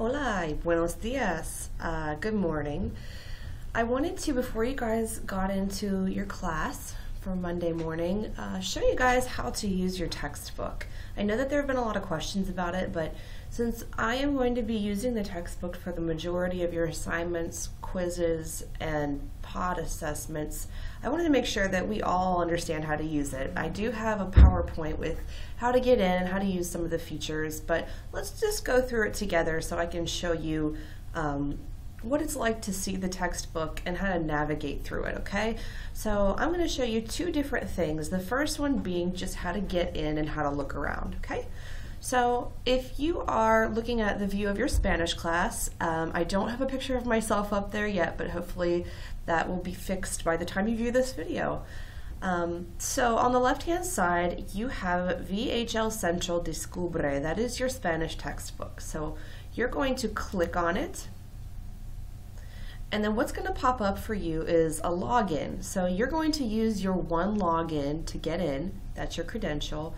Hola y buenos dias. Good morning. I wanted to, before you guys got into your class for Monday morning, show you guys how to use your textbook. I know that there have been a lot of questions about it, but since I am going to be using the textbook for the majority of your assignments, quizzes, and pod assessments, I wanted to make sure that we all understand how to use it. I do have a PowerPoint with how to get in and how to use some of the features, but let's just go through it together so I can show you what it's like to see the textbook and how to navigate through it, okay? So I'm going to show you two different things. The first one being just how to get in and how to look around, okay? So if you are looking at the view of your Spanish class, I don't have a picture of myself up there yet, but hopefully that will be fixed by the time you view this video. So on the left-hand side, you have VHL Central Descubre. That is your Spanish textbook. So you're going to click on it. And then what's going to pop up for you is a login. So you're going to use your one login to get in. That's your credential.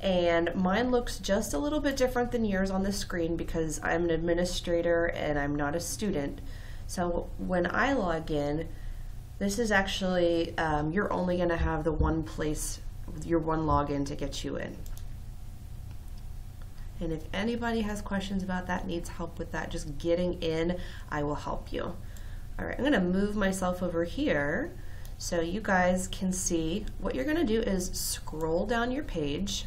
And mine looks just a little bit different than yours on the screen because I'm an administrator and I'm not a student. So when I log in, this is actually, you're only going to have the one place, your one login to get you in. And if anybody has questions about that, needs help with that, just getting in, I will help you. All right, I'm going to move myself over here so you guys can see. What you're going to do is scroll down your page,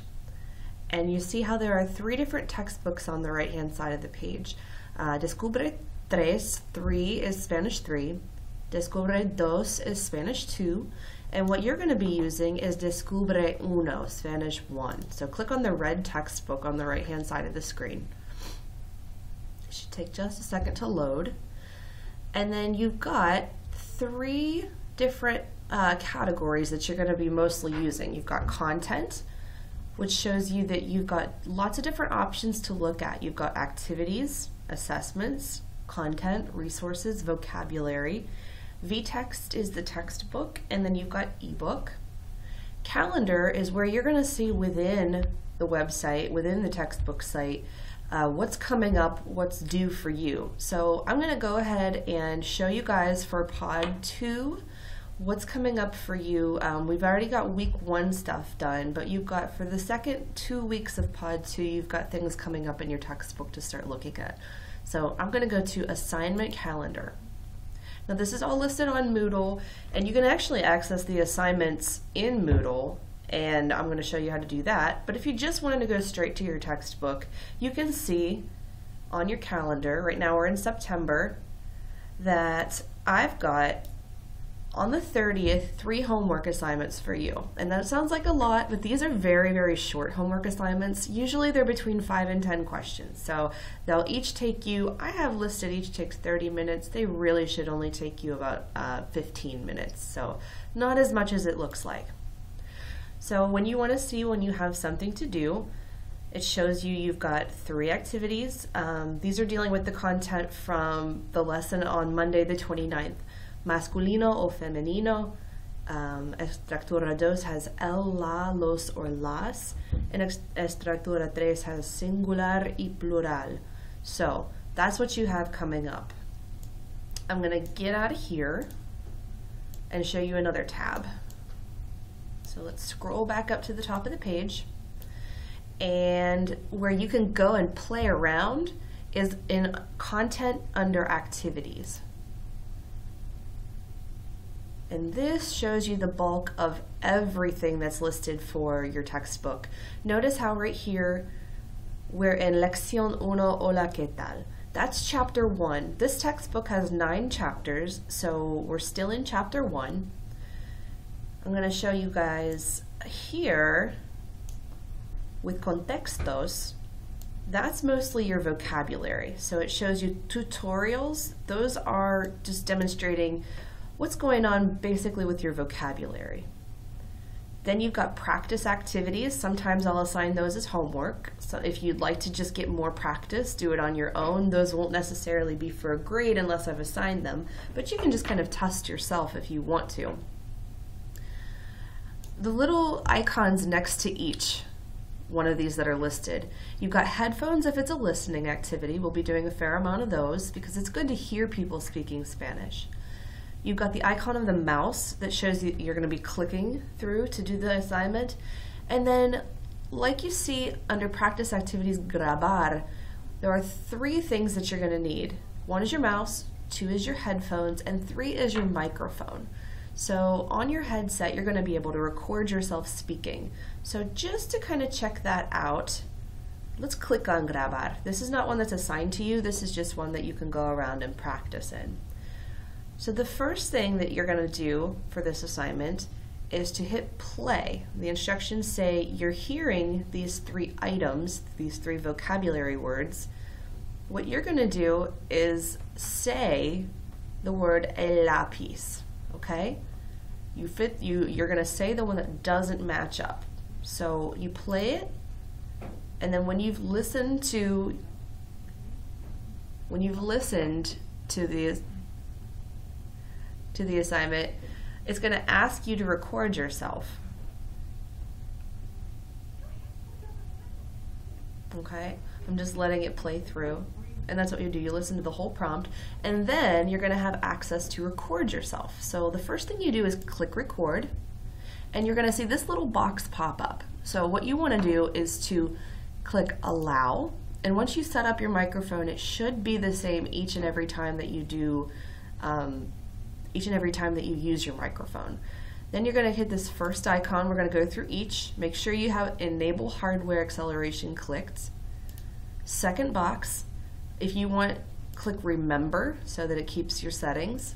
and you see how there are three different textbooks on the right-hand side of the page. Descubre 3 is Spanish 3. Descubre 2 is Spanish 2. And what you're going to be using is Descubre 1, Spanish 1. So click on the red textbook on the right-hand side of the screen. It should take just a second to load. And then you've got three different categories that you're going to be mostly using. You've got content, which shows you that you've got lots of different options to look at. You've got activities, assessments, content, resources, vocabulary. vText is the textbook, and then you've got ebook. Calendar is where you're going to see within the website, within the textbook site, what's coming up, what's due for you. So I'm going to go ahead and show you guys for Pod 2 what's coming up for you. We've already got week 1 stuff done, but you've got for the second 2 weeks of Pod 2, you've got things coming up in your textbook to start looking at. So I'm going to go to Assignment Calendar. Now this is all listed on Moodle, and you can actually access the assignments in Moodle, and I'm going to show you how to do that. But if you just wanted to go straight to your textbook, you can see on your calendar, right now we're in September, that I've got on the 30th 3 homework assignments for you. And that sounds like a lot, but these are very, very short homework assignments. Usually they're between 5 and 10 questions. So they'll each take you, I have listed each takes 30 minutes. They really should only take you about 15 minutes. So not as much as it looks like. So when you want to see when you have something to do, it shows you you've got 3 activities. These are dealing with the content from the lesson on Monday the 29th. Masculino o femenino. Estructura 2 has el, la, los, or las. And estructura 3 has singular y plural. So that's what you have coming up. I'm going to get out of here and show you another tab. So let's scroll back up to the top of the page. And where you can go and play around is in content under activities. And this shows you the bulk of everything that's listed for your textbook. Notice how right here we're in Lección 1, Hola, ¿qué tal? That's chapter 1. This textbook has 9 chapters, so we're still in chapter 1. I'm going to show you guys here with contextos. That's mostly your vocabulary. So it shows you tutorials. Those are just demonstrating what's going on basically with your vocabulary. Then you've got practice activities. Sometimes I'll assign those as homework. So if you'd like to just get more practice, do it on your own. Those won't necessarily be for a grade unless I've assigned them, but you can just kind of test yourself if you want to. The little icons next to each one of these that are listed. You've got headphones if it's a listening activity. We'll be doing a fair amount of those because it's good to hear people speaking Spanish. You've got the icon of the mouse that shows you you're going to be clicking through to do the assignment. And then, like you see under practice activities grabar, there are 3 things that you're going to need. 1 is your mouse, 2 is your headphones, and 3 is your microphone. So on your headset, you're going to be able to record yourself speaking. So just to kind of check that out, let's click on grabar. This is not one that's assigned to you. This is just one that you can go around and practice in. So the first thing that you're going to do for this assignment is to hit play. The instructions say you're hearing these 3 items, these 3 vocabulary words. What you're going to do is say the word el lápiz, okay? You're going to say the one that doesn't match up. So you play it, and then when you've listened to the assignment, it's going to ask you to record yourself. Okay, I'm just letting it play through, and that's what you do. You listen to the whole prompt, and then you're going to have access to record yourself. So the first thing you do is click record, and you're going to see this little box pop up. So what you want to do is to click allow, and once you set up your microphone, it should be the same each and every time that you do use your microphone. Then you're going to hit this first icon. We're going to go through each. Make sure you have enable hardware acceleration clicked. Second box, if you want, click remember so that it keeps your settings.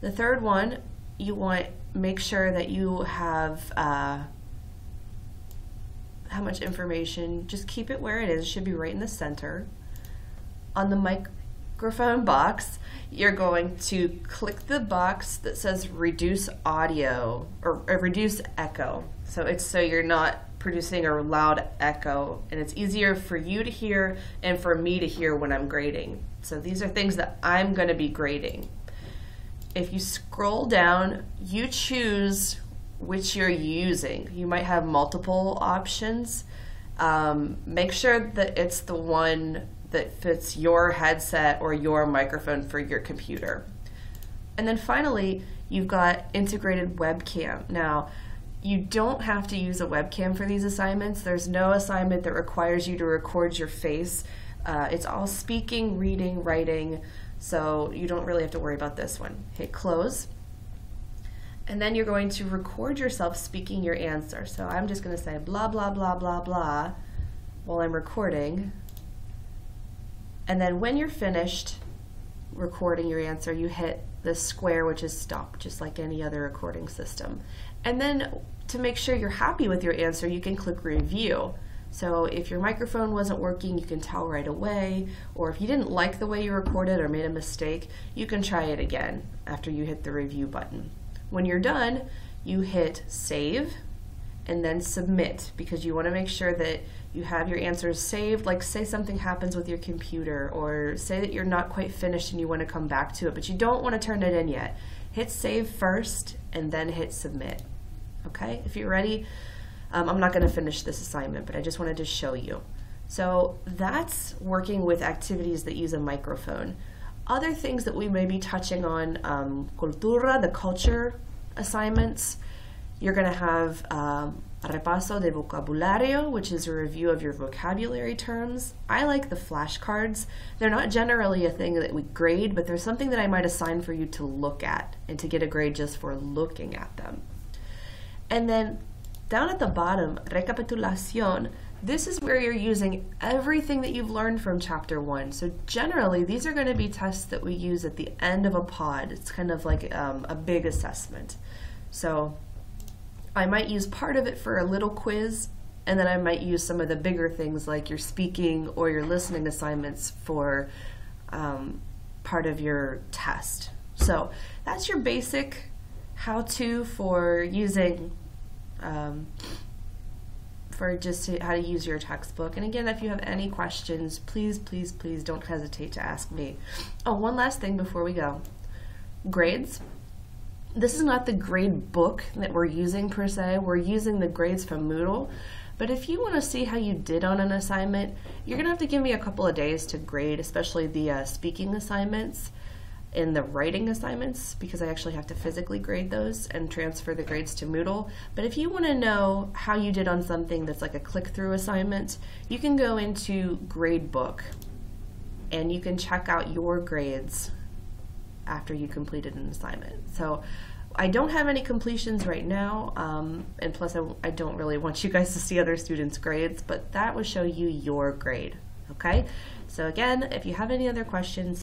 The third one, you want make sure that you have how much information. Just keep it where it is. It should be right in the center. On the microphone box, you're going to click the box that says reduce audio or reduce echo. So you're not producing a loud echo, and it's easier for you to hear and for me to hear when I'm grading. So these are things that I'm going to be grading. If you scroll down, you choose which you're using. You might have multiple options. Make sure that it's the one that fits your headset or your microphone for your computer. And then finally, you've got integrated webcam. Now, you don't have to use a webcam for these assignments. There's no assignment that requires you to record your face. It's all speaking, reading, writing, so you don't really have to worry about this one. Hit close. And then you're going to record yourself speaking your answer. So I'm just going to say blah, blah, blah, blah, blah while I'm recording. And then when you're finished recording your answer, you hit the square, which is stop, just like any other recording system. And then to make sure you're happy with your answer, you can click review. So if your microphone wasn't working, you can tell right away, or if you didn't like the way you recorded or made a mistake, you can try it again after you hit the review button. When you're done, you hit save and then submit, because you want to make sure that you have your answers saved. Like, say something happens with your computer, or say that you're not quite finished and you want to come back to it, but you don't want to turn it in yet. Hit save first and then hit submit. Okay, if you're ready, I'm not going to finish this assignment, but I just wanted to show you. So that's working with activities that use a microphone. Other things that we may be touching on, cultura, the culture assignments. You're going to have repaso de vocabulario, which is a review of your vocabulary terms. I like the flashcards. They're not generally a thing that we grade, but they're something that I might assign for you to look at and to get a grade just for looking at them. And then down at the bottom, recapitulación, this is where you're using everything that you've learned from chapter 1. So generally, these are going to be tests that we use at the end of a pod. It's kind of like a big assessment. So I might use part of it for a little quiz, and then I might use some of the bigger things like your speaking or your listening assignments for part of your test. So that's your basic how-to for using for just how to use your textbook. And again, if you have any questions, please, please, please don't hesitate to ask me. Oh, one last thing before we go. Grades. This is not the grade book that we're using per se. We're using the grades from Moodle, but But if you want to see how you did on an assignment, you're going to have to give me a couple of days to grade, especially the speaking assignments and the writing assignments, because I actually have to physically grade those and transfer the grades to Moodle. But if you want to know how you did on something that's like a click-through assignment, you can go into Gradebook and you can check out your grades after you completed an assignment. So I don't have any completions right now, and plus I don't really want you guys to see other students' grades, but that will show you your grade, okay? So again, if you have any other questions,